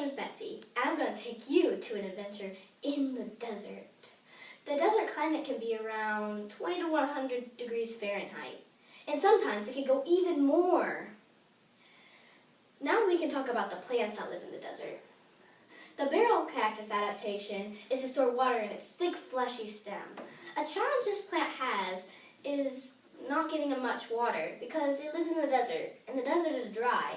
name is Betsy, and I'm going to take you to an adventure in the desert. The desert climate can be around 20 to 100 degrees Fahrenheit, and sometimes it can go even more. Now we can talk about the plants that live in the desert. The barrel cactus adaptation is to store water in its thick, fleshy stem. A challenge this plant has is not getting much water because it lives in the desert, and the desert is dry.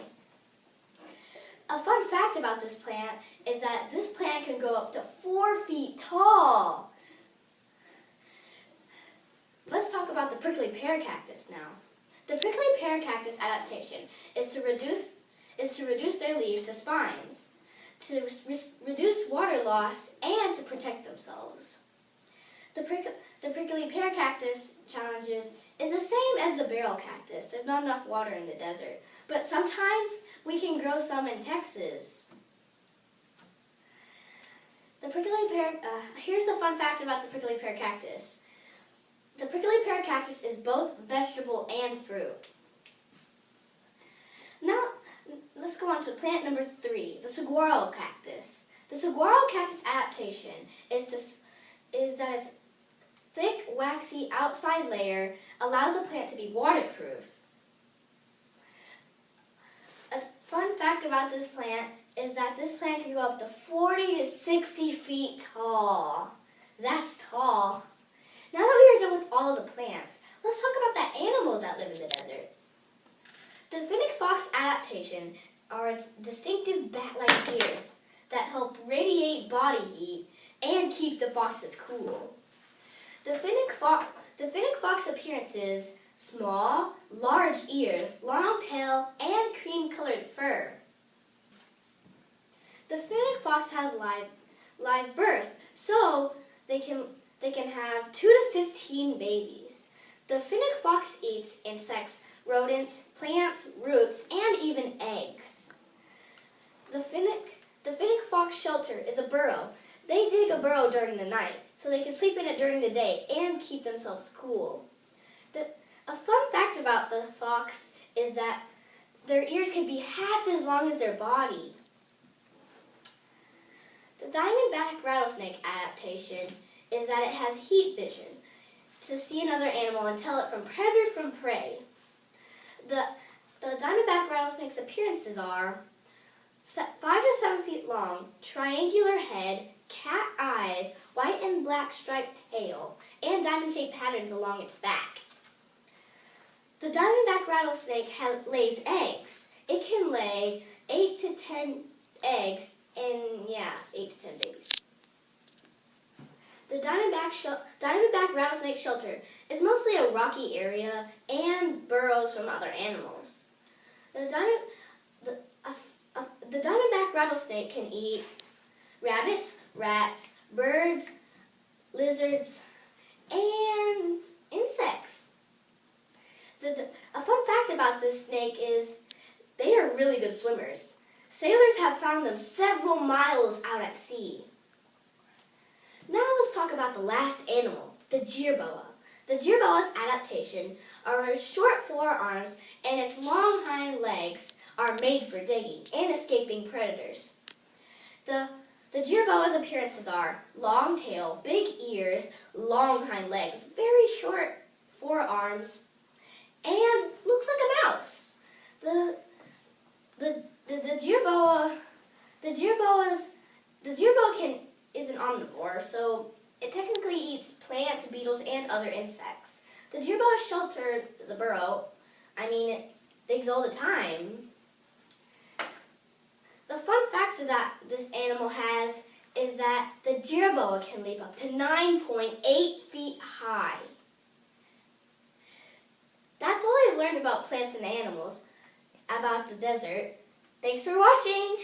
A fun fact about this plant is that this plant can go up to 4 feet tall. Let's talk about the prickly pear cactus now. The prickly pear cactus adaptation is to reduce their leaves to spines, to reduce water loss, and to protect themselves. The prickly pear cactus challenges is the same as the barrel cactus. There's not enough water in the desert, but sometimes we can grow some in Texas. Here's a fun fact about the prickly pear cactus. The prickly pear cactus is both vegetable and fruit. Now, let's go on to plant number 3, the saguaro cactus. The saguaro cactus adaptation is that its thick, waxy outside layer allows the plant to be waterproof. A fun fact about this plant is that this plant can go up to 40 to 60 feet tall. That's tall. Now that we are done with all of the plants, let's talk about the animals that live in the desert. The fennec fox adaptation are its distinctive bat-like ears that help radiate body heat and keep the foxes cool. The fennec fox appearance is small, large ears, long tail, and cream-colored fur. The fennec fox has live birth, so they can have 2 to 15 babies. The fennec fox eats insects, rodents, plants, roots, and even eggs. The fennec fox shelter is a burrow. They dig a burrow during the night so they can sleep in it during the day and keep themselves cool. A fun fact about the fox is that their ears can be half as long as their body. The diamondback rattlesnake adaptation is that it has heat vision to see another animal and tell it from predator from prey. The diamondback rattlesnake's appearances are 5 to 7 feet long, triangular head, cat eyes, white and black striped tail, and diamond-shaped patterns along its back. The diamondback rattlesnake lays eggs. It can lay 8 to 10 eggs and 8 to 10 babies. The diamondback rattlesnake shelter is mostly a rocky area and burrows from other animals. The diamondback rattlesnake can eat rabbits, rats, birds, lizards, and insects. A fun fact about this snake is they are really good swimmers. Sailors have found them several miles out at sea. Now let's talk about the last animal, the jerboa. The jerboa's adaptation are its short forearms and its long hind legs are made for digging and escaping predators. The jerboa's appearances are long tail, big ears, long hind legs, very short forearms, and looks like a mouse. The jerboa is an omnivore, so it technically eats plants, beetles, and other insects. The jerboa's shelter is a burrow. It digs all the time. The fun fact that this animal has is that the jerboa can leap up to 9.8 feet high. That's all I've learned about plants and animals, about the desert. Thanks for watching!